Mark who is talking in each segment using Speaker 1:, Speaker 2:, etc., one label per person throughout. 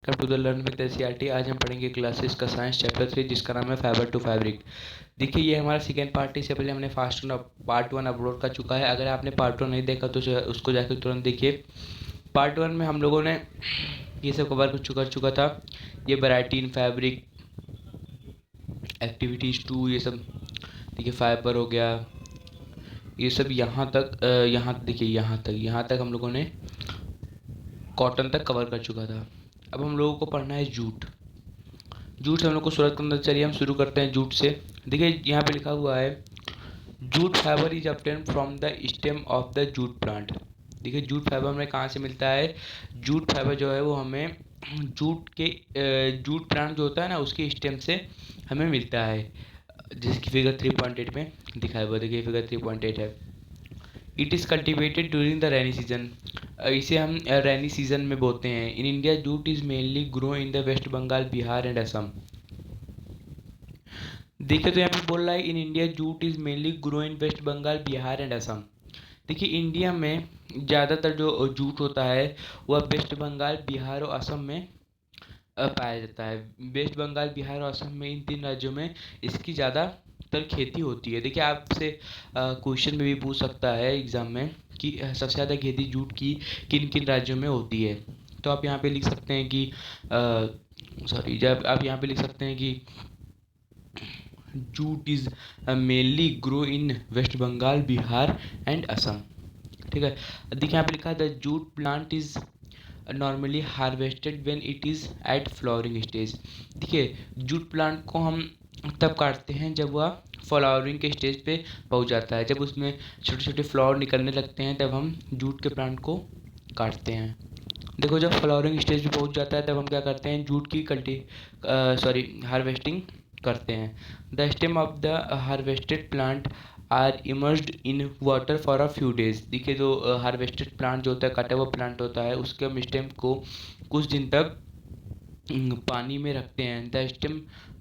Speaker 1: Welcome to the learn with NCERT. आज हम पढ़ेंगे क्लासेस का साइंस चैप्टर 3 जिसका नाम है फाइबर टू फैब्रिक। देखिए ये हमारा सेकेंड पार्ट है। इससे पहले हमने पार्ट वन अपलोड कर चुका है। अगर आपने पार्ट वन नहीं देखा तो उसको जाकर तुरंत देखिए। पार्ट वन में हम लोगों ने ये सब कवर कर चुका था। ये variety in fabric, activities too, ये सब देखिए। फाइबर हो गया, ये सब यहाँ तक देखिए यहाँ तक हम लोगों ने कॉटन तक कवर कर चुका था। अब हम लोगों को पढ़ना है जूट। जूट से हम लोग को सूरत करना चाहिए। हम शुरू करते हैं जूट से। देखिए यहाँ पे लिखा हुआ है jute fibre is obtain from the stem of the jute plant. देखिए जूट फाइबर हमें कहाँ से मिलता है। जूट फाइबर जो है वो हमें जूट प्लांट जो होता है ना उसके स्टेम से हमें मिलता है, जिसकी फिगर 3.8 में दिखाया हुआ। देखिए फिगर 3.8 है। It is cultivated during the rainy season. इसे हम रेनी सीजन में बोते हैं। In India jute is mainly grow in the West Bengal, Bihar and Assam. देखिए तो यहाँ पे बोल रहा है in India jute is mainly grow in West Bengal, Bihar and Assam. देखिए इंडिया में ज़्यादातर जो जूट होता है वह वेस्ट बंगाल, बिहार और असम में पाया जाता है। वेस्ट बंगाल, बिहार और असम में, इन तीन राज्यों में इसकी ज़्यादातर खेती होती है। देखिए आपसे क्वेश्चन में भी पूछ सकता है एग्ज़ाम में कि सबसे ज़्यादा खेती जूट की किन किन राज्यों में होती है। तो आप यहाँ पे लिख सकते हैं कि जब आप यहाँ पे लिख सकते हैं कि jute is mainly grow in West Bengal, Bihar and Assam. ठीक है। देखिए यहाँ पे लिखा है the jute plant is normally harvested when it is at flowering stage. देखिए जूट प्लांट को हम तब काटते हैं जब वह फ्लावरिंग के स्टेज पे पहुंच जाता है। जब उसमें छोटे छोटे फ्लावर निकलने लगते हैं तब हम जूट के प्लांट को काटते हैं। देखो जब फ्लावरिंग स्टेज पे पहुंच जाता है तब हम क्या करते हैं, जूट की हार्वेस्टिंग करते हैं। The stem of the harvested plant are immersed in water for a few days. देखिए जो हार्वेस्टेड प्लांट जो होता है, काटा हुआ प्लांट होता है, उसके हम स्टेम को कुछ दिन तक पानी में रखते हैं।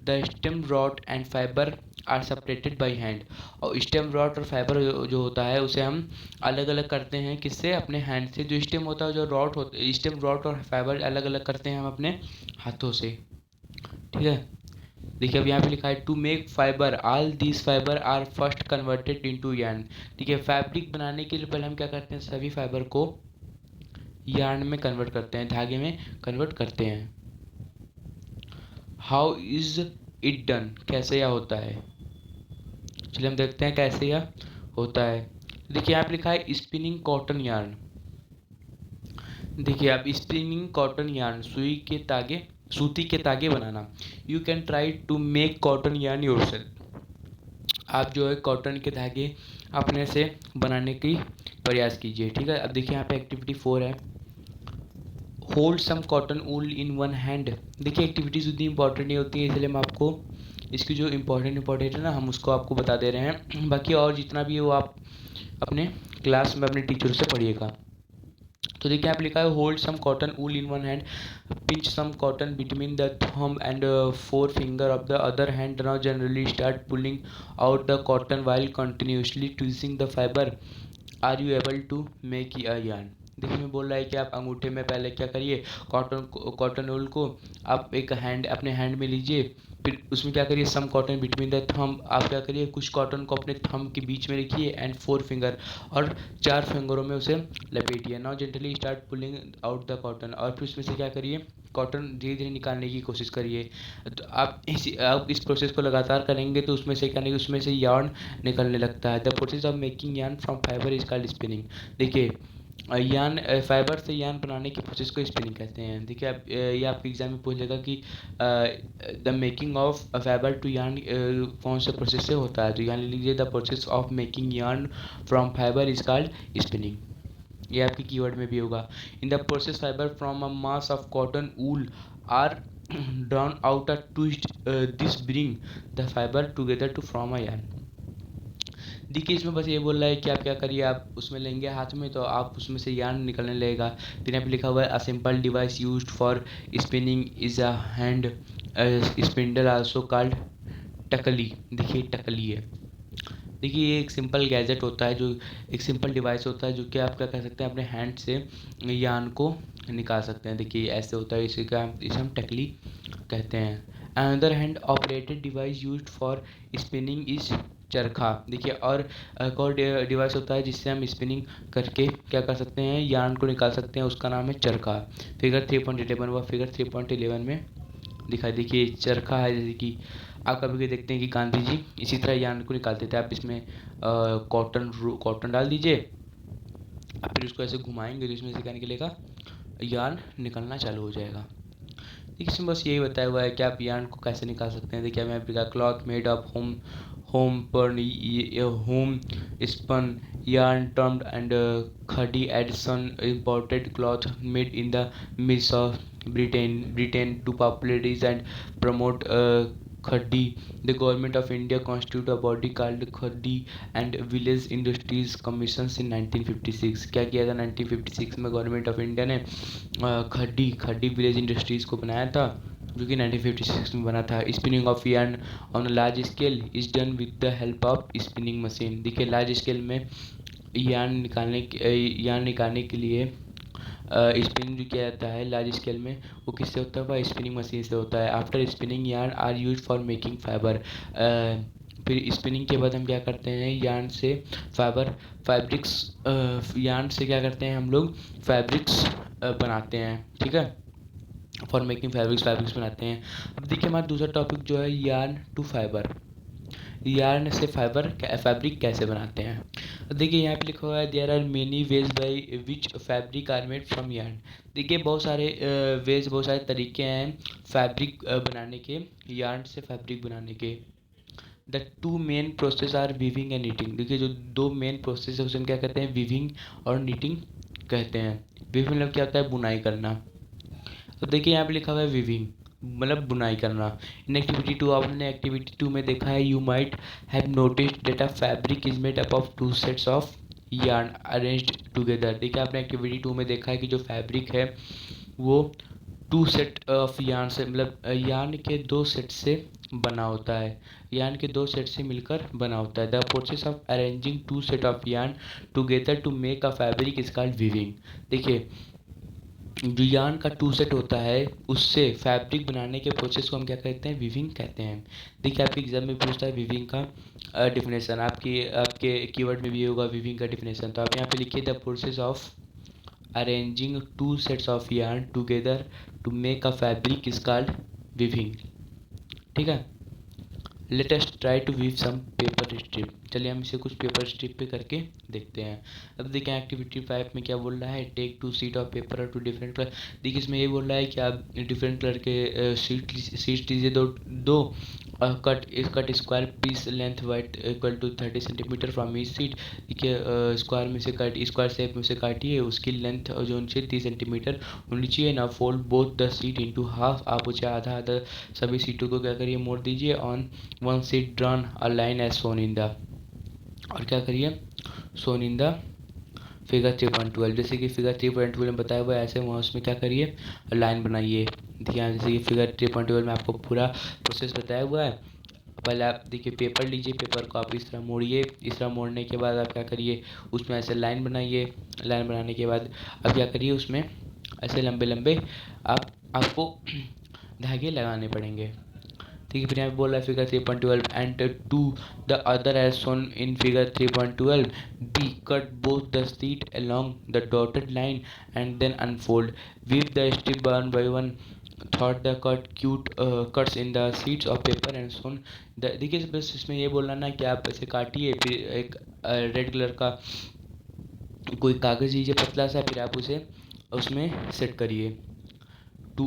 Speaker 1: The stem rod and fibre are separated by hand. और स्टेम रॉड और फाइबर जो होता है उसे हम अलग अलग करते हैं। किससे? अपने हैंड से। जो स्टेम होता है, जो रॉड होता, स्टेम रॉड और फाइबर अलग अलग करते हैं हम अपने हाथों से। ठीक है। देखिए अब यहाँ पे लिखा है to make fibre all these fibre are first converted into yarn. ठीक है, फैब्रिक बनाने के लिए पहले हम क्या करते हैं, सभी फाइबर को यार्न में कन्वर्ट करते हैं, धागे में कन्वर्ट करते हैं। हाउ इज इट डन, कैसे यह होता है। चलिए हम देखते हैं कैसे यह होता है। देखिए यहाँ पे लिखा है स्पिनिंग कॉटन यार्न। देखिए अब स्पिनिंग कॉटन यार्न, सूती के तागे बनाना। You can try to make cotton yarn yourself. आप जो है कॉटन के धागे अपने से बनाने की प्रयास कीजिए। ठीक है। अब देखिए यहाँ पे एक्टिविटी 4 है, hold some cotton wool in one hand. देखिए एक्टिविटीज उतनी इंपॉर्टेंट नहीं होती है, इसलिए हम आपको इसकी जो इम्पोर्टेंट है ना, हम उसको आपको बता दे रहे हैं। बाकी और जितना भी है वो आप अपने क्लास में अपने टीचर से पढ़िएगा। तो देखिए आप लिखा है hold some cotton wool in one hand, pinch some cotton between the thumb and forefinger of the other hand. Now generally start pulling out the cotton while continuously twisting the fiber. Are you able to make a yarn? देखिए मैं बोल रहा है कि आप अंगूठे में पहले क्या करिए, कॉटन वूल को आप अपने हैंड में लीजिए। फिर उसमें क्या करिए, सम कॉटन बिटवीन द थंब, आप क्या करिए कुछ कॉटन को अपने थंब के बीच में रखिए एंड 4 फिंगर, और 4 फिंगरों में उसे लपेटिए। Now gently start pulling out the cotton, और फिर उसमें से क्या करिए, कॉटन धीरे धीरे निकालने की कोशिश करिए। तो आप इस प्रोसेस को लगातार करेंगे तो उसमें से यार्न निकलने लगता है। The process of making yarn from fibre is called spinning. देखिए यार्न फाइबर से यार्न बनाने की प्रोसेस को स्पिनिंग कहते हैं। देखिए आप ये आपके एग्जाम में पूछ लेगा कि the making of fibre to yarn कौन से प्रोसेस से होता है, तो यहाँ ले लीजिए the process of making yarn from fibre is called spinning. ये आपकी कीवर्ड में भी होगा। In the process fibre from a mass of cotton wool are drawn out a twist, this bring the fibre together to form a yarn. देखिए इसमें बस ये बोल रहा है कि आप क्या करिए, आप उसमें लेंगे हाथ में तो आप उसमें से यार्न निकलने लगेगा। फिर यहाँ पे लिखा हुआ है a simple device used for spinning is a hand spindle also called takli. देखिए टकली है। देखिए ये एक सिंपल गैजेट होता है, जो एक सिंपल डिवाइस होता है जो कि आप क्या कर सकते हैं, अपने हैंड से यार्न को निकाल सकते हैं। देखिए ऐसे होता है, इसे हम टकली कहते हैं। Another hand operated device used for spinning is चरखा। देखिए और एक और डिवाइस होता है जिससे हम स्पिनिंग करके क्या कर सकते हैं, यार्न को निकाल सकते हैं, उसका नाम है चरखा। फिगर 3.11 व फिगर 3.11 में दिखाई। देखिए चरखा है, जैसे कि आप कभी कभी देखते हैं कि गांधी जी इसी तरह यार्न को निकालते थे। आप इसमें कॉटन डाल दीजिए, आप फिर उसको ऐसे घुमाएंगे तो इसमें से क्या निकलेगा, यार्न निकलना चालू हो जाएगा। देखिए इसमें बस यही बताया हुआ है कि आप यार्न को कैसे निकाल सकते हैं। देखिए हमें लिखा cloth made of home home पर home spun yarn termed and khadi Addison imported cloth made in the midst of Britain to popularize and promote khadi. The government of India constituted a body called Khadi and Village Industries Commissions in 1956। क्या किया था 1956 में government of India ने खड्डी village industries को बनाया था, जो कि 1956 में बना था। Spinning of yarn on a large scale is done with the help of spinning machine. देखिए लार्ज स्केल में यार्न निकालने के लिए स्पिनिंग जो किया जाता है लार्ज स्केल में, वो किससे होता है, वह स्पिनिंग मशीन से होता है। After spinning yarn are use for making fibre. फिर स्पिनिंग के बाद हम क्या करते हैं, यार्न से फैब्रिक्स यार्न से क्या करते हैं हम लोग, फैब्रिक्स बनाते हैं। ठीक है, फॉर मेकिंग फैब्रिक्स बनाते हैं। अब देखिए हमारा दूसरा टॉपिक जो है यार्न टू फाइबर। यार्न से फैब्रिक कैसे बनाते हैं। देखिए यहाँ पे लिखा हुआ है there are many ways by which fabric are made from yarn. देखिए बहुत सारे वेज, बहुत सारे तरीके हैं फैब्रिक बनाने के, यार्न से फैब्रिक बनाने के। The two main process are weaving and knitting. देखिए जो दो मेन प्रोसेस है उसे हम क्या कहते हैं, वीविंग और नीटिंग कहते हैं। वीविंग मतलब क्या होता है, बुनाई करना। तो देखिए यहाँ पे लिखा हुआ है वीविंग मतलब बुनाई करना। इन एक्टिविटी टू, आपने एक्टिविटी 2 में देखा है, you might have noticed that a fabric is made up of 2 sets of yarn arranged together. देखिए आपने एक्टिविटी 2 में देखा है कि जो फैब्रिक है वो 2 सेट ऑफ यार्न से, मतलब यार्न के 2 सेट से बना होता है, यार्न के 2 सेट से मिलकर बना होता है। The process of arranging 2 set of yarn together to make a fabric is called weaving. देखिए जो यार्न का 2 सेट होता है उससे फैब्रिक बनाने के प्रोसेस को हम क्या कहते हैं, वीविंग कहते हैं। देखिए आपके एग्जाम में पूछता है वीविंग का डिफिनेशन, आपके कीवर्ड में भी होगा वीविंग का डिफिनेशन। तो आप यहाँ पे लिखिए the process of arranging 2 sets of yarn together to make a fabric is called weaving. ठीक है, let us try to weave some paper strip. चलिए हम इसे कुछ पेपर स्ट्रिप पे करके देखते हैं। अब देखें एक्टिविटी 5 में क्या बोल रहा है, टेक 2 शीट ऑफ पेपर और 2 डिफरेंट कलर। देखिए इसमें ये बोल रहा है कि आप डिफरेंट कलर के शीट लीजिए, दो cut square piece length width equal to 30 centimetre from each sheet. देखिए स्क्वायर में से स्क्वायर शेप में से काटिए, उसकी लेंथ जो उनसे 30 सेंटीमीटर होनी चाहिए ना। Fold both the sheet into half, आप उसे आधा आधा सभी सीटों को क्या करिए, मोड़ दीजिए। On one sheet drawn a line as shown in the, और क्या करिए, सोन इन द फिगर 3.12। जैसे कि फिगर 3.12 में बताया हुआ है ऐसे वहाँ उसमें क्या करिए, लाइन बनाइए। देखिए यहाँ जैसे कि फिगर 3.12 में आपको पूरा प्रोसेस बताया हुआ है। पहले आप देखिए पेपर लीजिए, पेपर को आप इस तरह मोड़िए, इस तरह मोड़ने के बाद आप क्या करिए, उसमें ऐसे लाइन बनाइए। लाइन बनाने के बाद अब क्या करिए, उसमें ऐसे लंबे लंबे आपको धागे लगाने पड़ेंगे। ठीक है, फिर यहाँ पे बोल रहा है figure 3.12 and to the other edge as shown फिगर 3.12 be cut both the sheet along the dotted line and then unfold weave the strip one by one through the cuts in the sheets of paper and so on. देखिए बस इसमें ये बोलना ना कि आप ऐसे काटिए, फिर एक रेड कलर का कोई कागज़ लीजिए पतला सा, फिर आप उसे उसमें सेट करिए। टू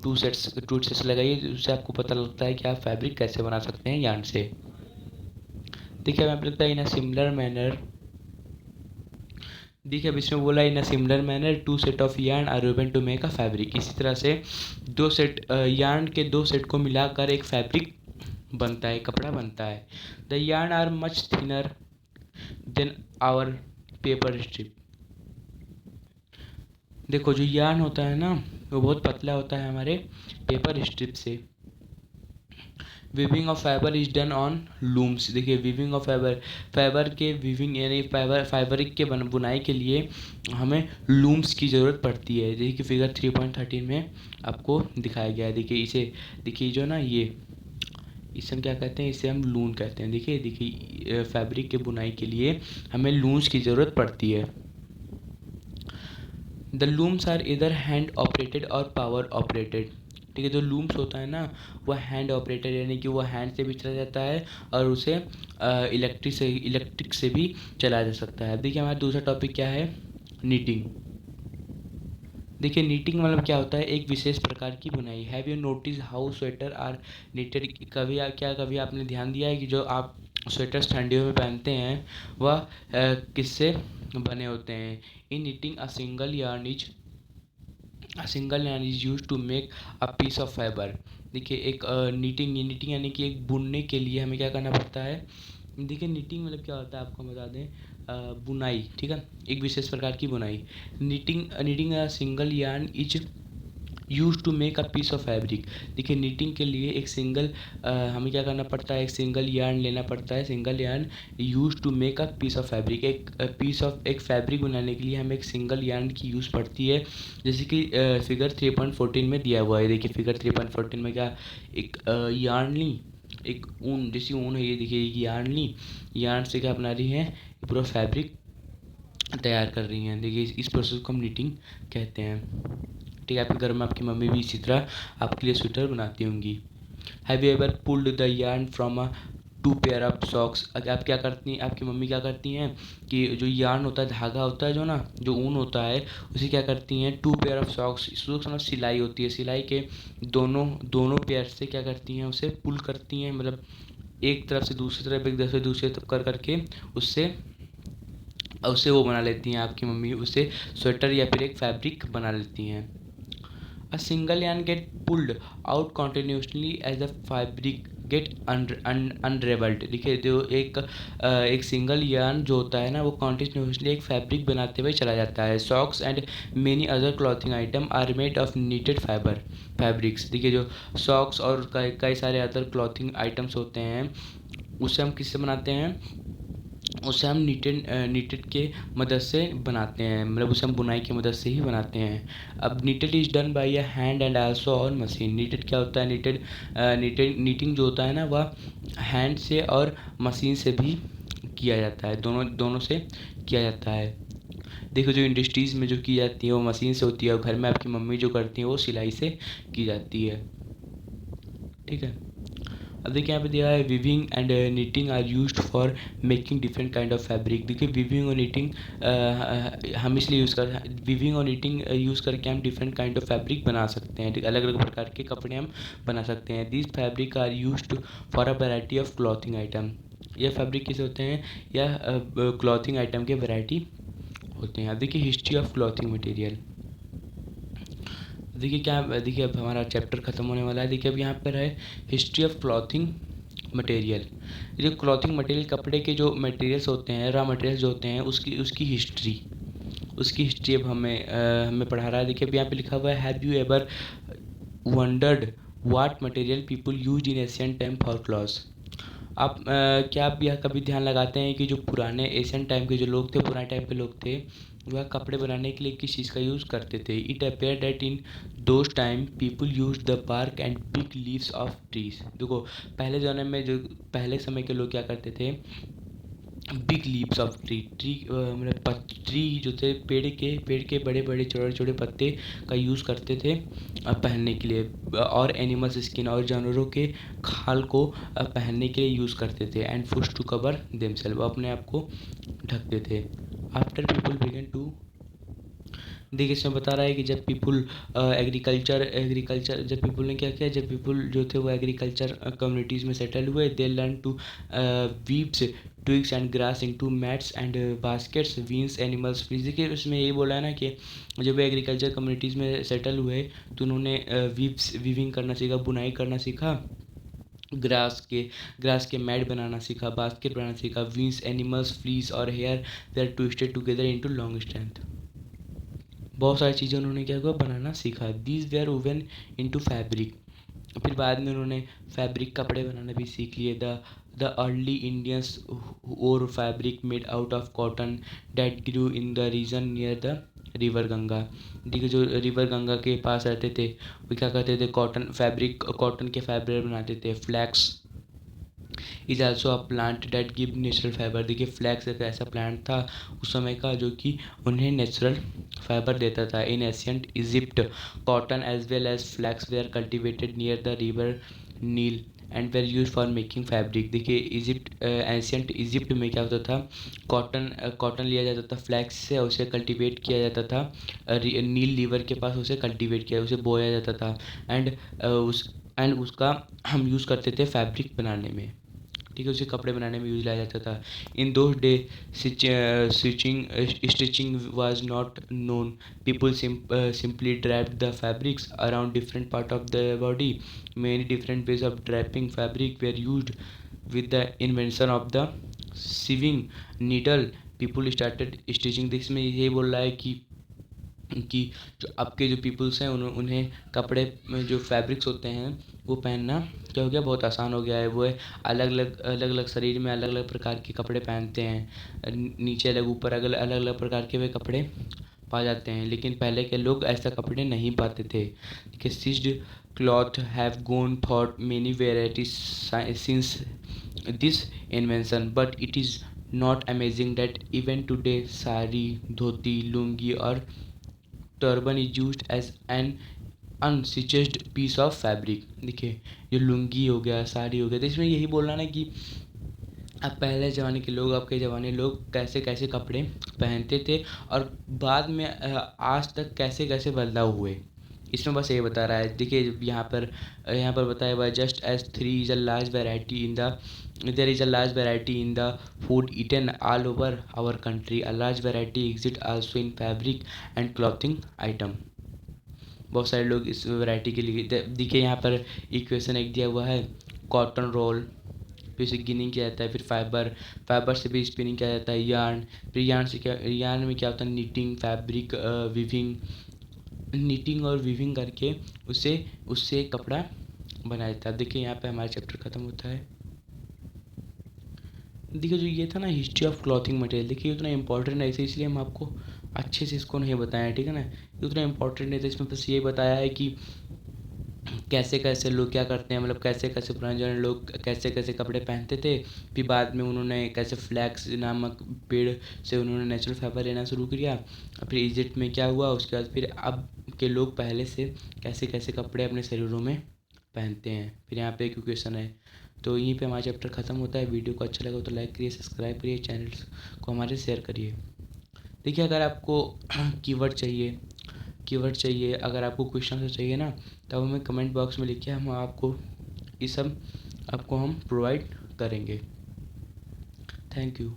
Speaker 1: टू सेट्स लगाइए, उससे आपको पता लगता है कि आप फैब्रिक कैसे बना सकते हैं यार्न से। देखिए अब लगता है इन अ सिमिलर मैनर, देखिए अब इसमें बोला in a similar manner 2 set of yarn are woven to make a fabric. इसी तरह से 2 सेट यार्न के 2 सेट को मिलाकर एक फैब्रिक बनता है, कपड़ा बनता है। The yarn are much thinner than our paper strip. देखो जो यार्न होता है ना वो बहुत पतला होता है हमारे पेपर स्ट्रिप से। Weaving of fibre is done on looms. देखिए वीविंग ऑफ फाइबर, फाइबर के वीविंग यानी फाइबरिक के बुनाई के लिए हमें लूम्स की ज़रूरत पड़ती है। देखिए फिगर 3.13 में आपको दिखाया गया है। देखिए इसे, देखिए जो ना ये, इसे हम क्या कहते हैं, इसे हम लून कहते हैं। देखिए देखिए फैब्रिक के बुनाई के लिए हमें लूम्स की ज़रूरत पड़ती है। द लूम्स आर इधर हैंड ऑपरेटेड और पावर ऑपरेटेड। ठीक है, जो लूम्स होता है ना वह हैंड ऑपरेटेड यानी कि वह हैंड से भी चला जाता है और उसे इलेक्ट्रिक से भी चलाया जा सकता है। देखिए हमारा दूसरा टॉपिक क्या है, नीटिंग। देखिए नीटिंग मतलब क्या होता है, एक विशेष प्रकार की बुनाई। Have you notice how sweater are knitted. कभी आपने ध्यान दिया है कि जो आप स्वेटर्स ठंडियों में पहनते हैं वह किससे बने होते हैं। In knitting a single yarn is use to make a piece of fibre. देखिए एक नीटिंग यानी कि एक बुनने के लिए हमें क्या करना पड़ता है। देखिए नीटिंग मतलब क्या होता है आपको बता दें, बुनाई। ठीक है, एक विशेष प्रकार की बुनाई। Knitting a single yarn is use to make a piece of fabric. देखिए नीटिंग के लिए एक सिंगल हमें क्या करना पड़ता है, एक सिंगल यार्न लेना पड़ता है। Single yarn use to make a piece of fabric. एक फैब्रिक बनाने के लिए हमें एक सिंगल यार्न की यूज़ पड़ती है, जैसे कि फिगर 3.14 में दिया हुआ है। देखिए फिगर 3.14 में क्या, एक यार्न ली, एक ऊन जैसी ऊन है ये। देखिए एक यार्न ली, यार्न से क्या बना रही है, पूरा फैब्रिक तैयार कर रही हैं। देखिए इस प्रोसेस को हम नीटिंग कहते हैं। ठीक है, आपके घर में आपकी मम्मी भी इसी तरह आपके लिए स्वेटर बनाती होंगी। Have you ever pulled the yarn from a two pair of socks. आप क्या करती हैं, आपकी मम्मी क्या करती हैं कि जो यार्न होता है, धागा होता है जो ना, जो ऊन होता है, उसे क्या करती हैं, two pair of socks, socks मतलब सिलाई होती है, सिलाई के दोनों दोनों पेयर से क्या करती हैं, उसे पुल करती हैं। मतलब एक तरफ से दूसरी तरफ, एक तरफ से दूसरी तरफ कर करके उससे उससे वो बना लेती हैं आपकी मम्मी, उससे स्वेटर या फिर एक फैब्रिक बना लेती हैं। A single yarn get pulled out continuously as the fabric get unraveled। देखिए जो एक सिंगल यार्न जो होता है ना वो कॉन्टिन्यूसली एक फैब्रिक बनाते हुए चला जाता है। Socks and many other clothing item are made of knitted fabrics. देखिए जो सॉक्स और कई सारे अदर क्लॉथिंग आइटम्स होते हैं उससे हम किससे बनाते हैं, उसे हम नीटेड के मदद से बनाते हैं। मतलब उसे हम बुनाई की मदद से ही बनाते हैं। अब needed is done by a hand and also on machine. Needed क्या होता है, नीटिंग जो होता है ना वह हैंड से और मशीन से भी किया जाता है, दोनों दोनों से किया जाता है। देखो जो इंडस्ट्रीज़ में जो की जाती है वो मशीन से होती है, और घर में आपकी मम्मी जो करती हैं वो सिलाई से की जाती है। ठीक है, अब देखिए यहाँ पे दिया है weaving and knitting are used for making different kind of fabric. देखिए विविंग और नीटिंग हम इसलिए यूज़ करते हैं, विविंग और नीटिंग यूज़ करके हम डिफरेंट काइंड ऑफ फैब्रिक बना सकते हैं। अलग अलग प्रकार के कपड़े हम बना सकते हैं। This fabric are used for a variety of clothing item. यह फैब्रिक किसे होते हैं, या क्लॉथिंग आइटम के वैरायटी होते हैं। अब देखिए हिस्ट्री ऑफ क्लॉथिंग मटेरियल। देखिए क्या, देखिए अब हमारा चैप्टर ख़त्म होने वाला है। देखिए अब यहाँ पर है हिस्ट्री ऑफ क्लॉथिंग मटेरियल। जो क्लॉथिंग मटेरियल, कपड़े के जो मटेरियल्स होते हैं, रॉ मटेरियल्स जो होते हैं, उसकी हिस्ट्री अब हमें पढ़ा रहा है। देखिए अब यहाँ पे लिखा हुआ है, have you ever wondered what material people use in Asian time for clothes. क्या आप यह कभी ध्यान लगाते हैं कि जो पुराने एशियन टाइम के जो लोग थे, पुराने टाइम के लोग थे, वह कपड़े बनाने के लिए किस चीज़ का यूज़ करते थे। It appear that in those time people use the bark and big leaves of trees. देखो पहले ज़माने में जो पहले समय के लोग क्या करते थे, बिग लीव्स ऑफ ट्री मतलब ट्री जो थे, पेड़ के बड़े बड़े छोटे छोटे पत्ते का यूज़ करते थे पहनने के लिए, और एनिमल्स स्किन और जानवरों के खाल को पहनने के लिए यूज़ करते थे। एंड फुश टू कवर देमसेल्फ, अपने आप को ढकते थे। आफ्टर पीपल बिगन टू, देखिए इसमें बता रहा है कि जब पीपल एग्रीकल्चर जब पीपल ने क्या किया, जब पीपल जो थे वो एग्रीकल्चर कम्युनिटीज़ में सेटल हुए, they learn to weaves twigs and grass into mats and baskets vines animals fleece. देखिए उसमें यही बोला है ना कि जब वो एग्रीकल्चर कम्युनिटीज़ में सेटल हुए तो उन्होंने वीविंग करना सीखा, बुनाई करना सीखा, ग्रास के मैट बनाना सीखा, बास्केट बनाना सीखा, वीन्स एनिमल्स फ्लीज और hair they are twisted together into long strength. बहुत सारी चीज़ें उन्होंने क्या हुआ, बनाना सीखा। These way are woven into fabric. फिर बाद में उन्होंने फैब्रिक कपड़े बनाना भी सीख लिए। द अर्ली इंडियंस और fabric made out of cotton that grew in the region near the river Ganga. देखिए जो रिवर गंगा के पास रहते थे वो क्या करते थे, कॉटन के फैब्रिक बनाते थे। Flax is also a plant that give natural fibre. देखिए फ्लैक्स एक ऐसा प्लांट था उस समय का जो कि उन्हें नेचुरल फाइबर देता था। In ancient Egypt cotton as well as flax were cultivated near the river Nile and were use for making fabric. देखिए एंशियंट इजिप्ट में क्या होता था, कॉटन लिया जाता था फ्लैक्स से, उसे कल्टीवेट किया जाता था। नील रिवर के पास उसे कल्टीवेट किया, उसे बोया जाता था। एंड उसका हम यूज़ करते थे फैब्रिक बनाने में। ठीक है, उसे कपड़े बनाने में यूज लाया जाता था। In those day stitching was not known. People simply draped the fabrics around different part of the body. Many different ways of draping fabric where used with the invention of the sewing needle people started stitching। इसमें यही बोल रहा है कि जो आपके जो peoples हैं उन्हें कपड़े में जो फैब्रिक्स होते हैं वो पहनना क्या हो गया, बहुत आसान हो गया है। वो अलग अलग शरीर में अलग अलग प्रकार के कपड़े पहनते हैं, नीचे अलग ऊपर अलग अलग प्रकार के वे कपड़े पा जाते हैं। लेकिन पहले के लोग ऐसा कपड़े नहीं पाते थे। कि stitched cloth have gone through many varieties since this invention but it is not amazing that even today sari, dhoti, lungi और turban is used as an unstitched piece of fabric. देखिए जो लुंगी हो गया, साड़ी हो गया, तो इसमें यही बोलना ना कि अब पहले ज़माने के लोग, अब के ज़माने लोग कैसे कैसे कपड़े पहनते थे और बाद में आज तक कैसे कैसे बदलाव हुए, इसमें बस ये बता रहा है। देखिए यहाँ पर बताया हुआ है just as there is a large variety in the there is a large variety in the food eaten all over our country, a large variety exist also in fabric and clothing item. बहुत सारे लोग इस variety के लिए देखिए यहाँ पर equation एक दिया हुआ है, कॉटन रोल, फिर से गिनिंग किया जाता है, फिर फाइबर से भी स्पिनिंग किया जाता है, यार्न, फिर यार्न में क्या होता है, नीटिंग, फैब्रिक वीविंग, नीटिंग और वीविंग करके उससे कपड़ा बनाया जाता है। देखिए यहाँ पे हमारा चैप्टर ख़त्म होता है। देखिए जो ये था ना हिस्ट्री ऑफ क्लॉथिंग मटेरियल, देखिए उतना इंपॉर्टेंट नहीं था इसलिए हम आपको अच्छे से इसको नहीं बताया, ठीक है ना। ये उतना इंपॉर्टेंट नहीं था, इसमें बस ये बताया है कि कैसे कैसे लोग क्या करते हैं, मतलब कैसे कैसे पुराने जमाने लोग कैसे कैसे कपड़े पहनते थे। फिर बाद में उन्होंने कैसे फ्लैक्स नामक पेड़ से उन्होंने नेचुरल फाइबर लेना शुरू किया। फिर इजिप्ट में क्या हुआ, उसके बाद फिर अब के लोग पहले से कैसे कैसे कपड़े अपने शरीरों में पहनते हैं। फिर यहाँ पे एक क्वेश्चन है। तो यहीं पे हमारा चैप्टर ख़त्म होता है। वीडियो को अच्छा लगा तो लाइक करिए, सब्सक्राइब करिए, चैनल को हमारे शेयर करिए। देखिए अगर आपको कीवर्ड चाहिए, अगर आपको क्वेश्चन चाहिए ना, तब हमें कमेंट बॉक्स में लिखिए, हम आपको ये सब आपको हम प्रोवाइड करेंगे। Thank you.